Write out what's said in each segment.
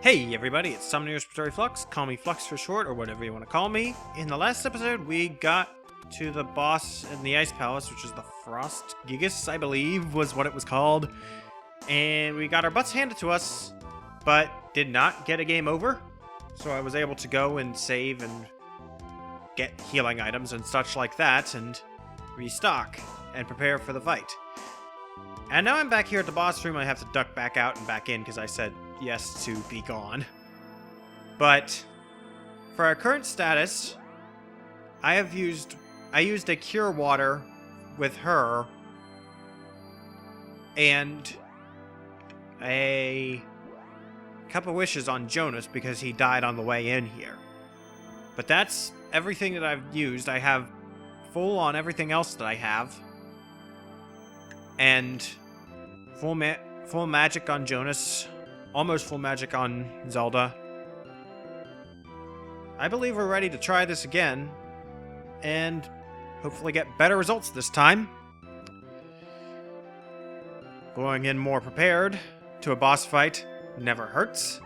Hey everybody, it's Summoner's Respiratory Flux. Call me Flux for short, or whatever you want to call me. In the last episode, we got to the boss in the Ice Palace, which is the Frost Gigas, I believe, was what it was called. And we got our butts handed to us, but did not get a game over. So I was able to go and save and get healing items and such like that, and restock and prepare for the fight. And now I'm back here at the boss room. I have to duck back out and back in because I said yes to be gone. But for our current status, I used a cure water with her and a cup of wishes on Jonas because he died on the way in here. But that's everything that I've used. I have full on everything else that I have. And full magic on Jonas. Almost full magic on Zelda. I believe we're ready to try this again. And hopefully get better results this time. Going in more prepared to a boss fight never hurts.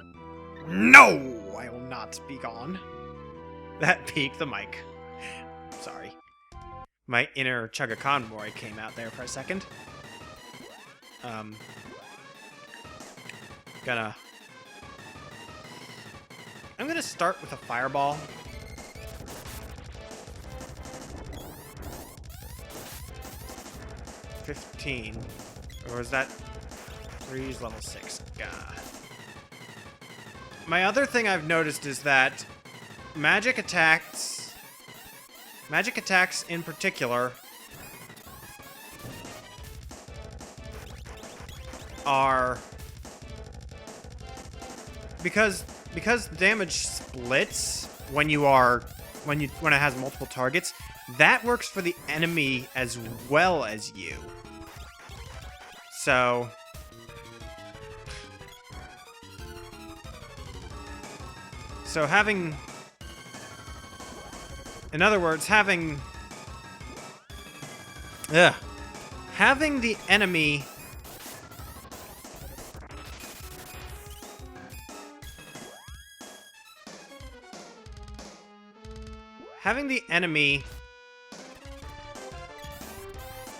No! I will not be gone. That peaked the mic. Sorry. My inner Chugga Convoy came out there for a second. I'm gonna start with a fireball. $15. Or is that 3's level 6? God. My other thing I've noticed is that magic attacks in particular, are because the damage splits when it has multiple targets. That works for the enemy as well as you. So having, in other words, having the enemy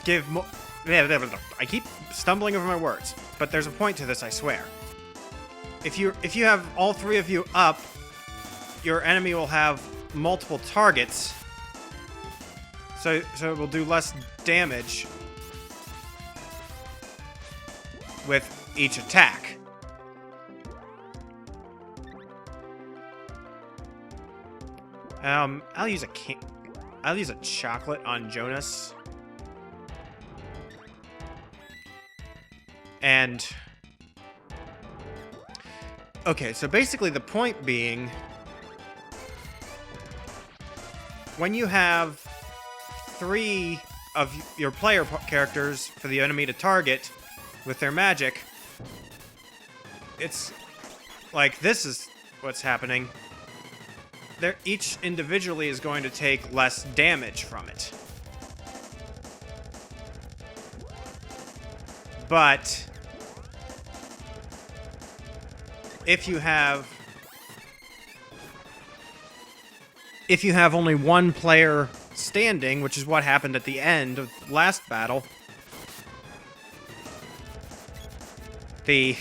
give more. I keep stumbling over my words, but there's a point to this, I swear. If you have all three of you up, your enemy will have multiple targets, so it will do less damage with each attack. I'll use a chocolate on Jonas. And okay, so basically the point being, when you have 3 of your player characters for the enemy to target with their magic, it's like this is what's happening. Each individually is going to take less damage from it. But if you have only one player standing, which is what happened at the end of the last battle, the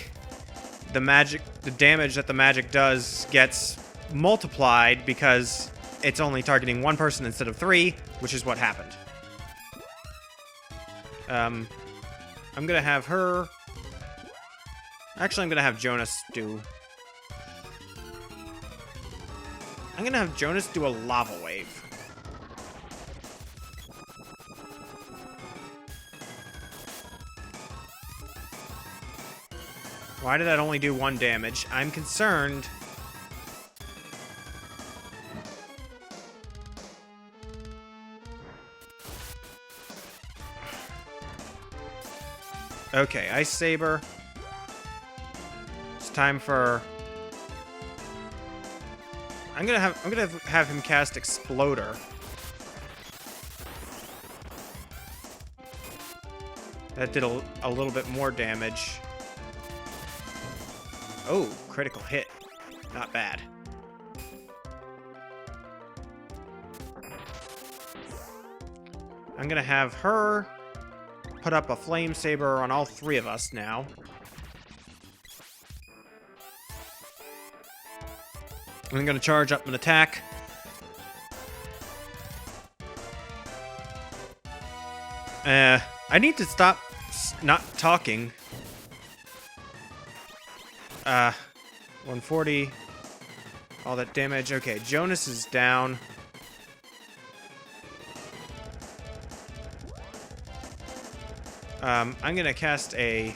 damage that the magic does gets multiplied because it's only targeting one person instead of 3, which is what happened. I'm gonna have her. Actually, I'm gonna have Jonas do. I'm gonna have Jonas do a lava wave. Why did that only do 1 damage? I'm concerned. Okay, Ice Saber. It's time for. I'm gonna have him cast Exploder. That did a little bit more damage. Oh, critical hit. Not bad. I'm gonna have her put up a flame saber on all three of us now. I'm gonna charge up an attack. I need to stop not talking. 140. All that damage. Okay, Jonas is down. I'm gonna cast a...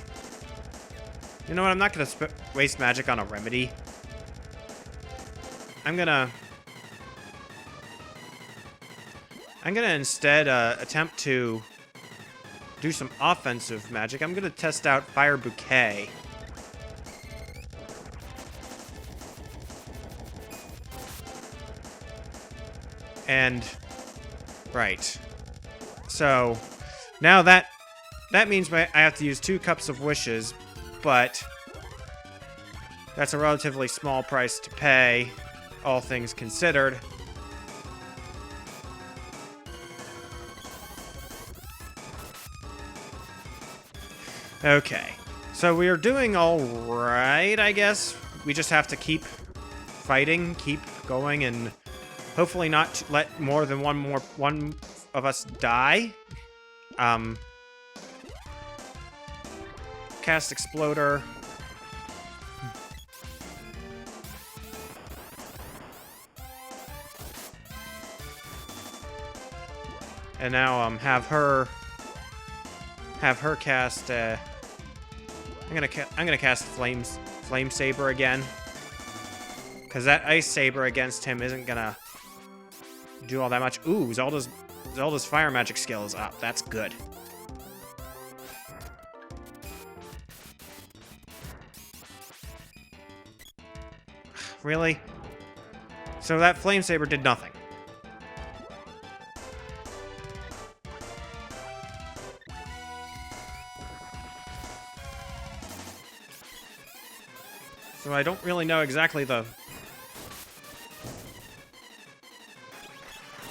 You know what? I'm not gonna waste magic on a remedy. I'm gonna instead attempt to do some offensive magic. I'm gonna test out Fire Bouquet. And right. So now that means I have to use 2 Cups of Wishes, but that's a relatively small price to pay, all things considered. Okay, so we are doing all right, I guess. We just have to keep fighting, keep going, and hopefully not let more than one of us die. Cast Exploder. And now have her cast I'm gonna cast Flame Saber again, because that Ice Saber against him isn't gonna do all that much. Ooh, Zelda's fire magic skill is up. That's good. Really? So that Flame Saber did nothing. So I don't really know exactly the...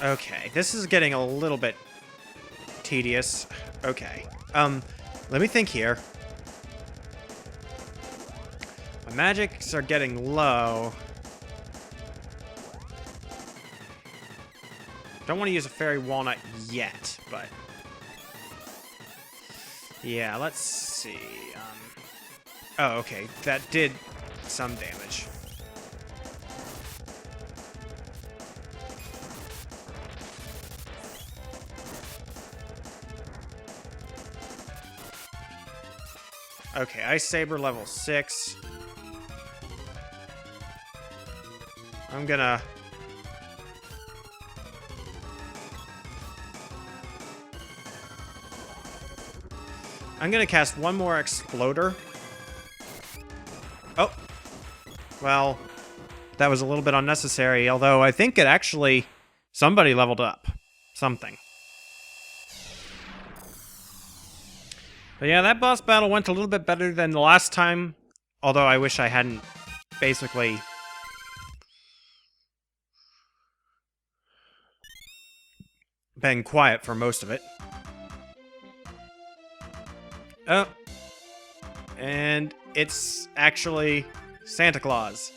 Okay, this is getting a little bit tedious. Okay. Let me think here. My magics are getting low. Don't want to use a Fairy Walnut yet, but... Yeah, let's see. Oh, okay. That did some damage. Okay, Ice Saber level 6. I'm gonna... cast one more Exploder. Oh. Well, that was a little bit unnecessary, although I think it actually... Somebody leveled up. Something. But yeah, that boss battle went a little bit better than the last time, although I wish I hadn't basically... been quiet for most of it. Oh. And it's actually Santa Claus.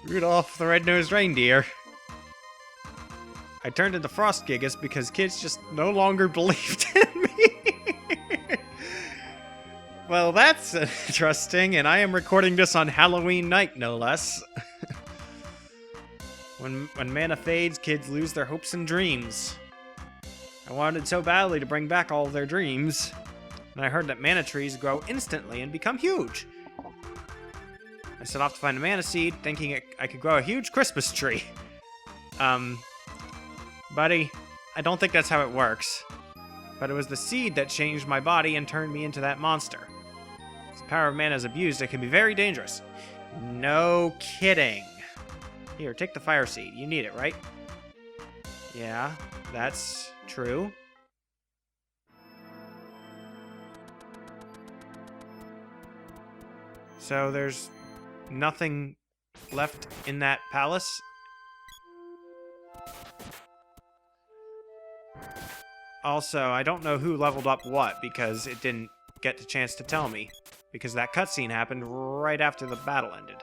Rudolph the Red-Nosed Reindeer. I turned into Frost Gigas because kids just no longer believed in me. Well, that's interesting, and I am recording this on Halloween night, no less. When mana fades, kids lose their hopes and dreams. I wanted so badly to bring back all of their dreams, and I heard that mana trees grow instantly and become huge. I set off to find a mana seed, thinking I could grow a huge Christmas tree. Buddy, I don't think that's how it works. But it was the seed that changed my body and turned me into that monster. If the power of mana is abused, it can be very dangerous. No kidding. Here, take the fire seed. You need it, right? Yeah, that's true. So there's nothing left in that palace. Also, I don't know who leveled up what because it didn't get the chance to tell me. Because that cutscene happened right after the battle ended.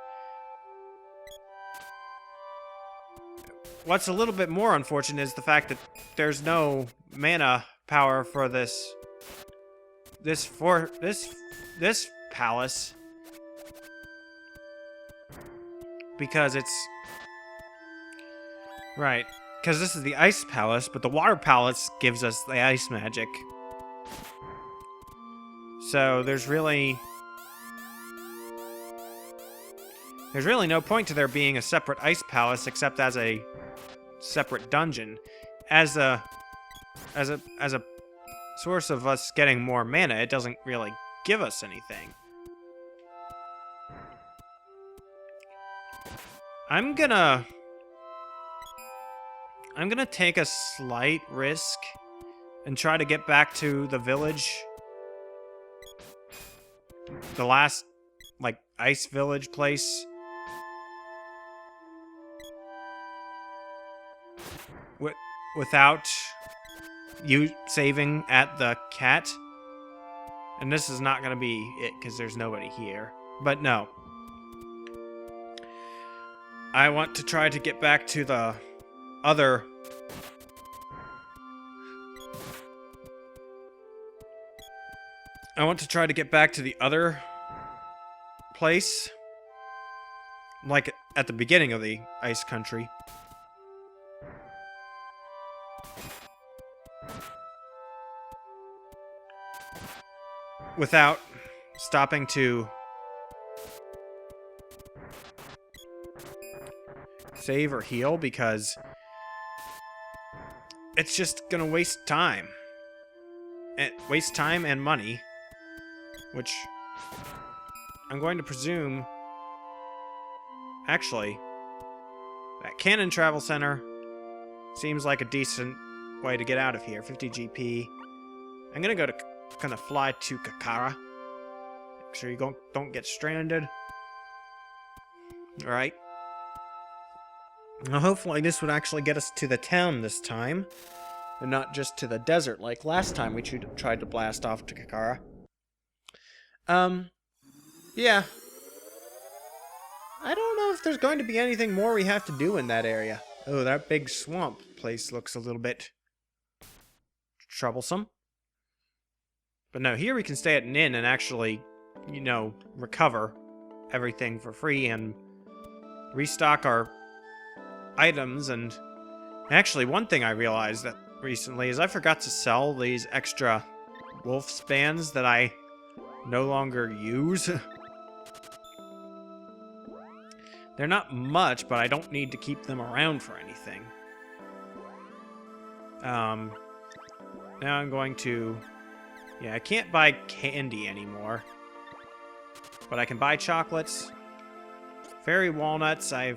What's a little bit more unfortunate is the fact that there's no mana power for this palace. Because it's... Right. Because this is the ice palace, but the water palace gives us the ice magic. So there's really no point to there being a separate ice palace except as a separate dungeon. As a source of us getting more mana, it doesn't really give us anything. I'm gonna take a slight risk and try to get back to the village. The last, like, ice village place. Without you saving at the cat. And this is not gonna be it, because there's nobody here. But no. I want to try to get back to the other... I want to try to get back to the other place. Like at the beginning of the ice country. Without stopping to save or heal, because it's just gonna waste time. And waste time and money. Which I'm going to presume... Actually, that Cannon Travel Center seems like a decent way to get out of here. 50 GP. I'm gonna fly to Kakara. Make sure you don't get stranded. Alright. Now hopefully this would actually get us to the town this time. And not just to the desert like last time we tried to blast off to Kakara. Yeah. I don't know if there's going to be anything more we have to do in that area. Oh, that big swamp place looks a little bit troublesome. But no, here we can stay at an inn and actually, you know, recover everything for free and restock our items. And actually, one thing I realized that recently is I forgot to sell these extra wolf spans that I no longer use. They're not much, but I don't need to keep them around for anything. Now I'm going to... Yeah, I can't buy candy anymore. But I can buy chocolates. Fairy walnuts, I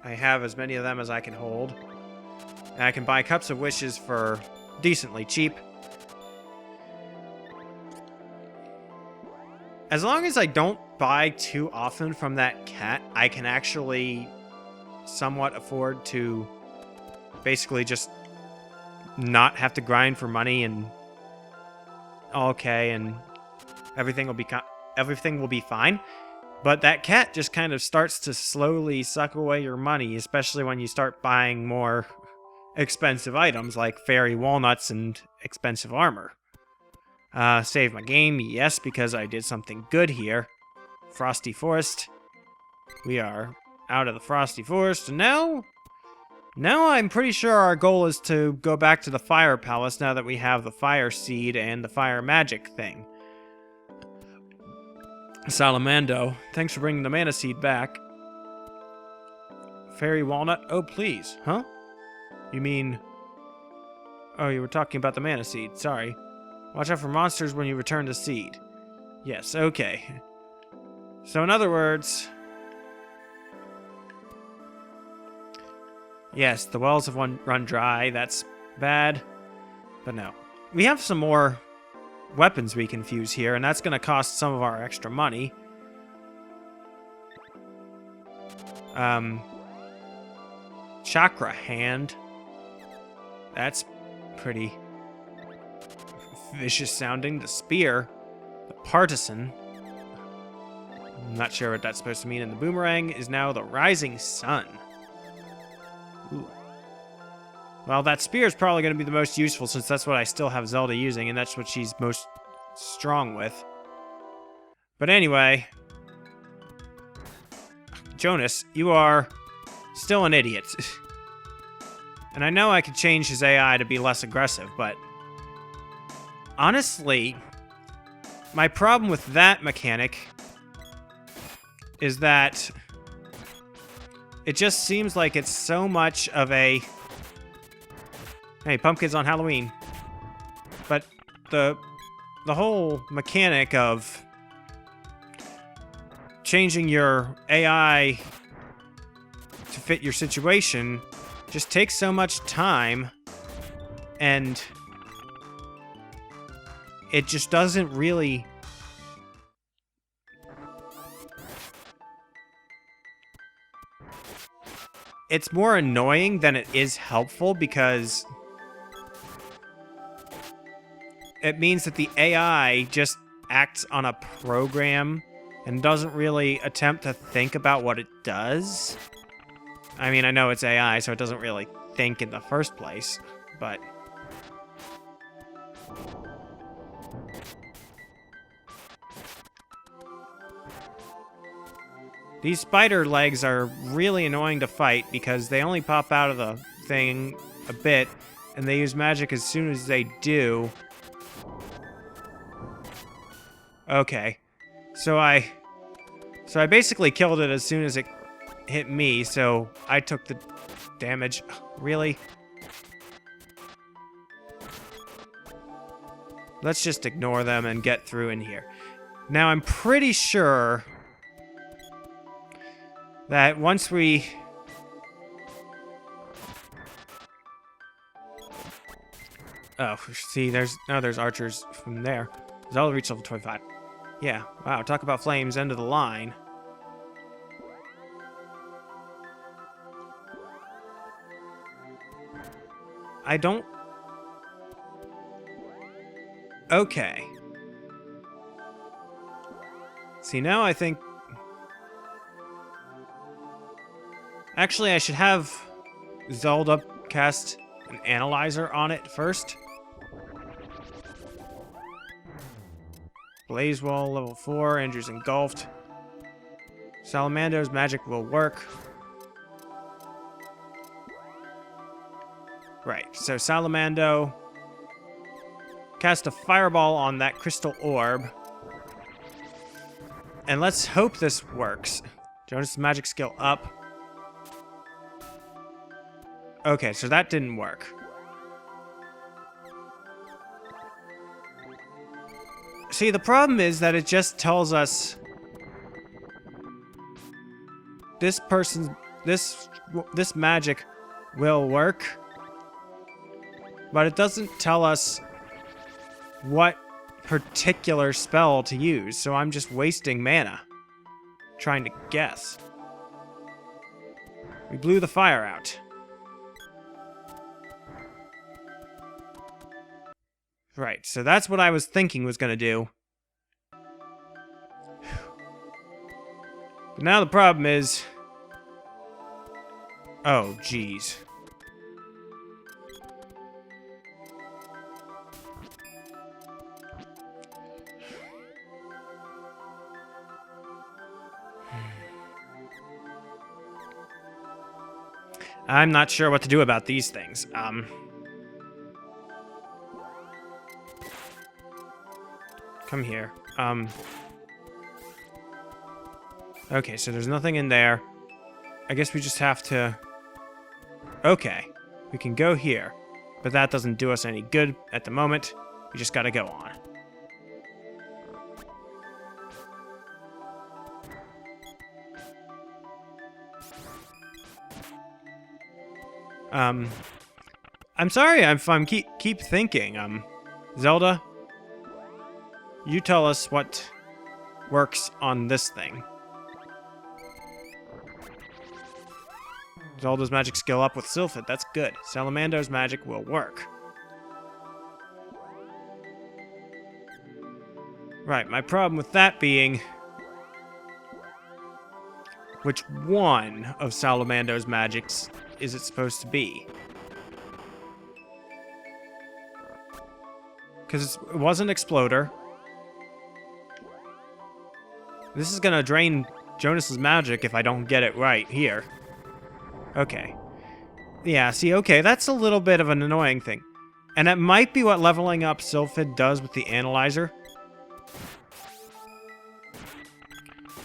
have as many of them as I can hold. And I can buy cups of wishes for decently cheap. As long as I don't buy too often from that cat, I can actually somewhat afford to basically just not have to grind for money and okay, and everything will be fine. But that cat just kind of starts to slowly suck away your money, especially when you start buying more expensive items like fairy walnuts and expensive armor. Save my game, yes, because I did something good here. Frosty Forest. We are out of the Frosty Forest, and now I'm pretty sure our goal is to go back to the Fire Palace now that we have the Fire Seed and the Fire Magic thing. Salamando, thanks for bringing the Mana Seed back. Fairy Walnut, oh please, huh? You mean... Oh, you were talking about the Mana Seed, sorry. Watch out for monsters when you return the seed. Yes, okay. So in other words... Yes, the wells have run dry. That's bad. But no. We have some more weapons we can fuse here, and that's going to cost some of our extra money. Chakra hand. That's pretty vicious sounding. The spear. The partisan. I'm not sure what that's supposed to mean. And the boomerang is now the rising sun. Ooh. Well, that spear is probably going to be the most useful since that's what I still have Zelda using, and that's what she's most strong with. But anyway, Jonas, you are still an idiot. And I know I could change his AI to be less aggressive, but honestly, my problem with that mechanic is that it just seems like it's so much of a, hey, pumpkins on Halloween. But the whole mechanic of changing your AI to fit your situation just takes so much time, and it just doesn't really... It's more annoying than it is helpful because it means that the AI just acts on a program and doesn't really attempt to think about what it does. I mean, I know it's AI, so it doesn't really think in the first place, but... These spider legs are really annoying to fight because they only pop out of the thing a bit, and they use magic as soon as they do. Okay. So I basically killed it as soon as it hit me, so I took the damage. Really? Let's just ignore them and get through in here. Now, I'm pretty sure that once we... Oh, see, there's archers from there. Zelda reached level 25. Yeah, wow, talk about flames, end of the line. I don't... Okay. See, now I think... Actually, I should have Zelda cast an analyzer on it first. Blaze Wall, level 4, Andrew's engulfed. Salamando's magic will work. Right, so Salamando, cast a fireball on that crystal orb. And let's hope this works. Jonas' magic skill up. Okay, so that didn't work. See, the problem is that it just tells us this magic will work, but it doesn't tell us what particular spell to use, so I'm just wasting mana trying to guess. We blew the fire out. Right, so that's what I was thinking was going to do. But now the problem is... Oh, jeez. I'm not sure what to do about these things. Come here. Okay, so there's nothing in there. I guess we just have to... Okay, we can go here. But that doesn't do us any good at the moment. We just gotta go on. I'm sorry if I'm keep thinking. Zelda, you tell us what works on this thing. Zelda's magic skill up with Sylphid. That's good. Salamander's magic will work. Right, my problem with that being... which one of Salamander's magics is it supposed to be? Because it wasn't Exploder. This is gonna drain Jonas's magic if I don't get it right here. Okay. Yeah, see, okay, that's a little bit of an annoying thing. And that might be what leveling up Sylphid does with the Analyzer.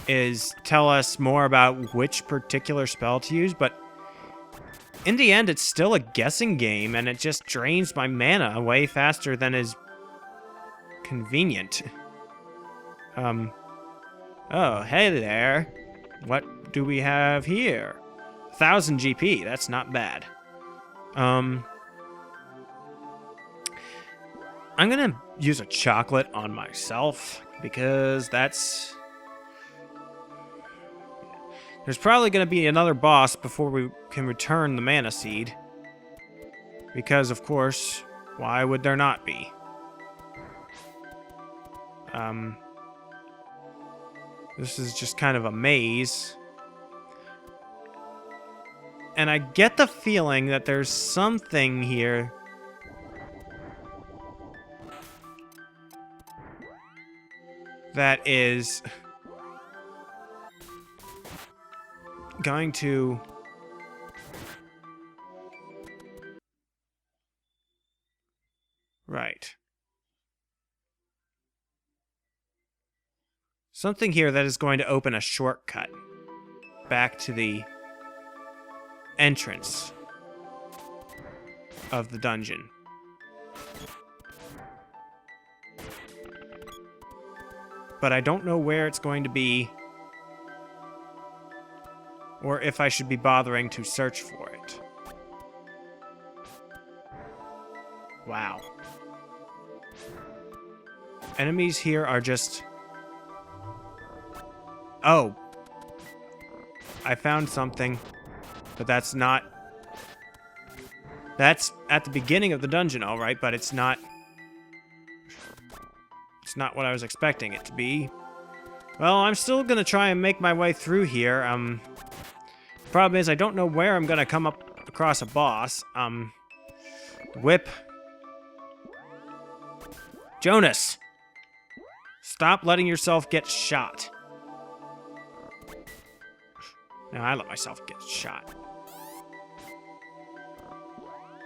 Is tell us more about which particular spell to use, but in the end, it's still a guessing game, and it just drains my mana way faster than is convenient. Oh, hey there. What do we have here? 1,000 GP, that's not bad. I'm gonna use a chocolate on myself, because that's... There's probably gonna be another boss before we can return the mana seed. Because, of course, why would there not be? This is just kind of a maze. And I get the feeling that there's something here that is going to right. Something here that is going to open a shortcut back to the entrance of the dungeon. But I don't know where it's going to be, or if I should be bothering to search for it. Wow. Enemies here are just... Oh. I found something. But that's not... That's at the beginning of the dungeon, alright, but it's not... It's not what I was expecting it to be. Well, I'm still gonna try and make my way through here. The problem is I don't know where I'm gonna come up across a boss. Whip. Jonas! Stop letting yourself get shot. Now I let myself get shot.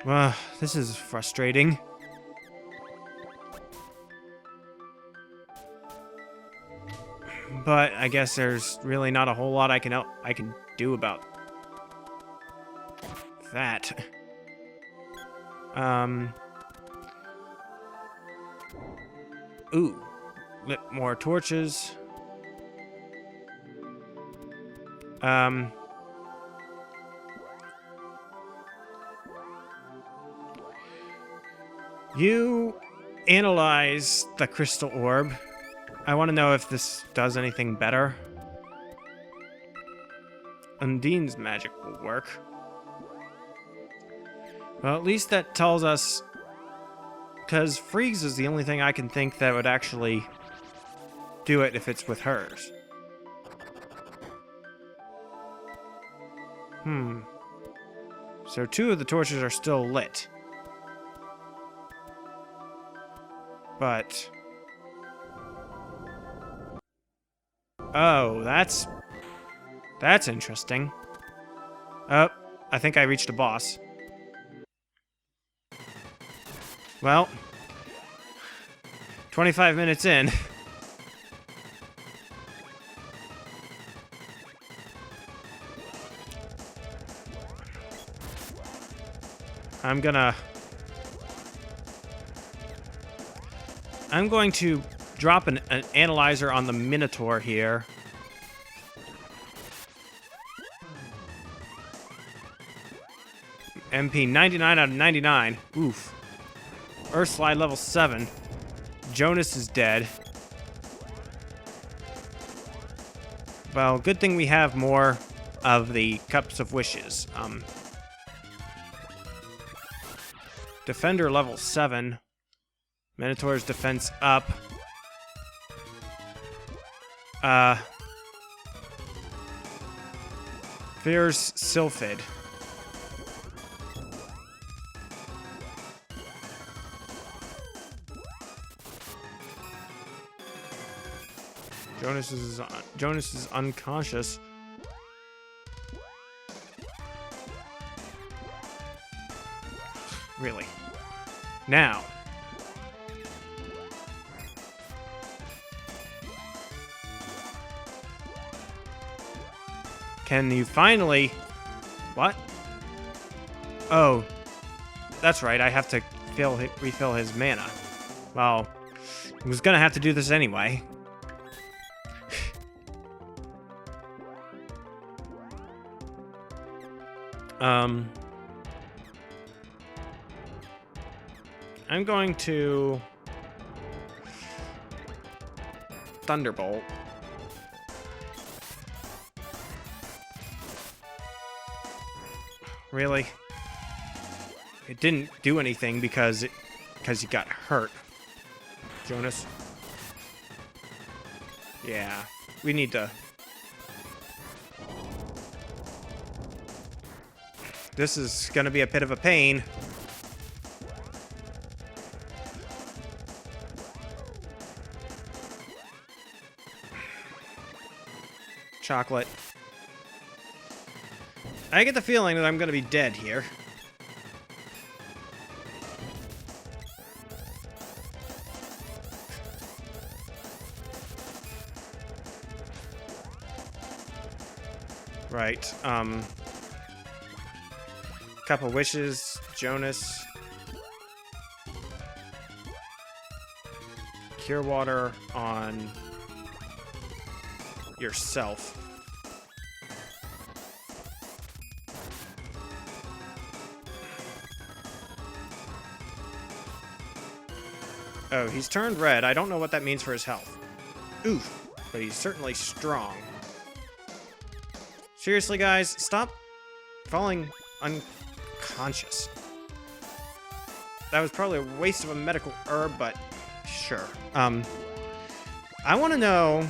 Well, this is frustrating. But I guess there's really not a whole lot I can do about that. Ooh, lit more torches. You analyze the crystal orb. I want to know if this does anything better. Undine's magic will work. Well, at least that tells us... Because Friegs is the only thing I can think that would actually do it if it's with hers. So 2 of the torches are still lit. But... Oh, that's interesting. Oh, I think I reached a boss. Well, 25 minutes in. I'm going to drop an analyzer on the Minotaur here. MP 99 out of 99. Oof. Earth slide level 7. Jonas is dead. Well, good thing we have more of the Cups of Wishes. Defender level 7. Minotaur's defense up. Fears Sylphid. Jonas is unconscious. Really? Now. Can you finally... What? Oh. That's right, I have to refill his mana. Well, I was gonna have to do this anyway. I'm going to Thunderbolt. Really? It didn't do anything because you got hurt. Jonas. Yeah, we need to. This is gonna be a bit of a pain. Chocolate. I get the feeling that I'm gonna be dead here. Right, Cup of Wishes, Jonas. Cure Water on yourself. Oh, he's turned red. I don't know what that means for his health. Oof, but he's certainly strong. Seriously, guys, stop falling unconscious. That was probably a waste of a medical herb, but sure. I want to know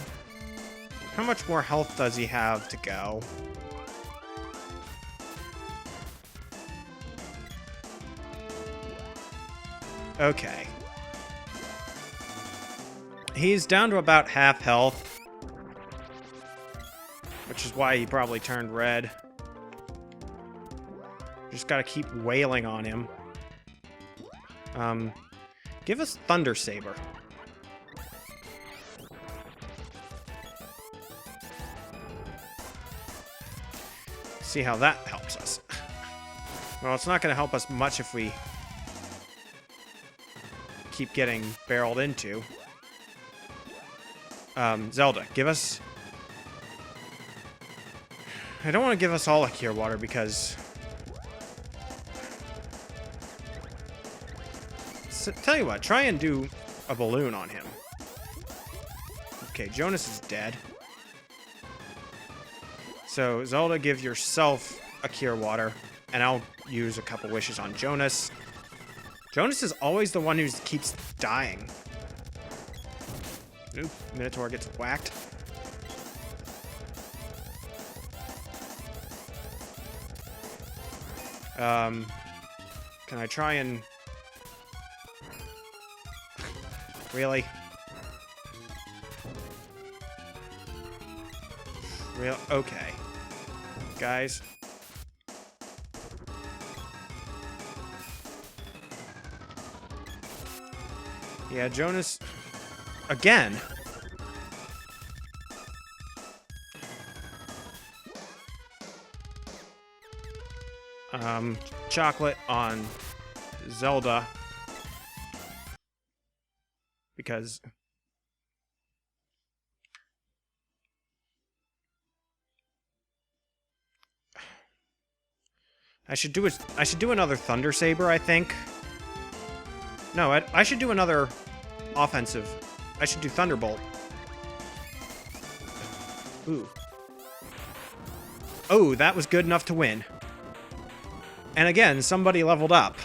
how much more health does he have to go? Okay. He's down to about half health, which is why he probably turned red. Just gotta keep wailing on him. Give us Thunder Saber. See how that helps us. Well, it's not gonna help us much if we keep getting barreled into. Zelda, give us... I don't want to give us all a Cure Water because... So, tell you what, try and do a balloon on him. Okay, Jonas is dead. So, Zelda, give yourself a Cure Water, and I'll use a couple wishes on Jonas. Jonas is always the one who keeps dying. Oop, Minotaur gets whacked. Can I try and... Really? Real? Okay. Guys. Yeah, Jonas... Again. Chocolate on Zelda. Because... I should do another Thunder Saber, I think. No, I should do another offensive. I should do Thunderbolt. Ooh, Oh, that was good enough to win. And again, somebody leveled up.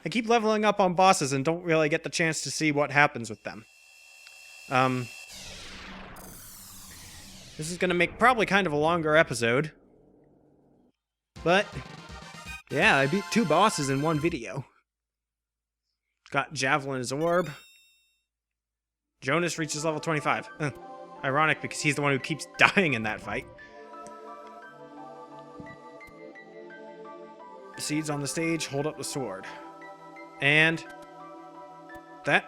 I keep leveling up on bosses and don't really get the chance to see what happens with them. This is going to make probably kind of a longer episode. But, yeah, I beat 2 bosses in 1 video. Got Javelin's Orb. Jonas reaches level 25. Ironic, because he's the one who keeps dying in that fight. Seeds on the stage, hold up the sword. And that.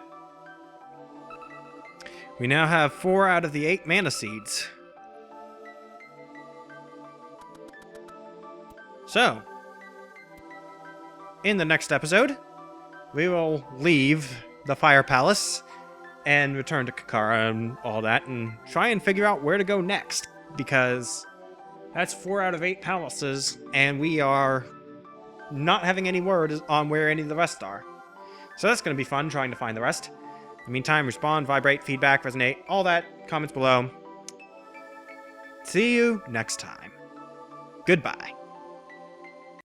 We now have 4 out of the 8 mana seeds. So, in the next episode, we will leave the Fire Palace and return to Kakara and all that and try and figure out where to go next, because that's 4 out of 8 palaces and we are not having any word on where any of the rest are. So that's going to be fun trying to find the rest. In the meantime, respond, vibrate, feedback, resonate, all that, comments below. See you next time. Goodbye.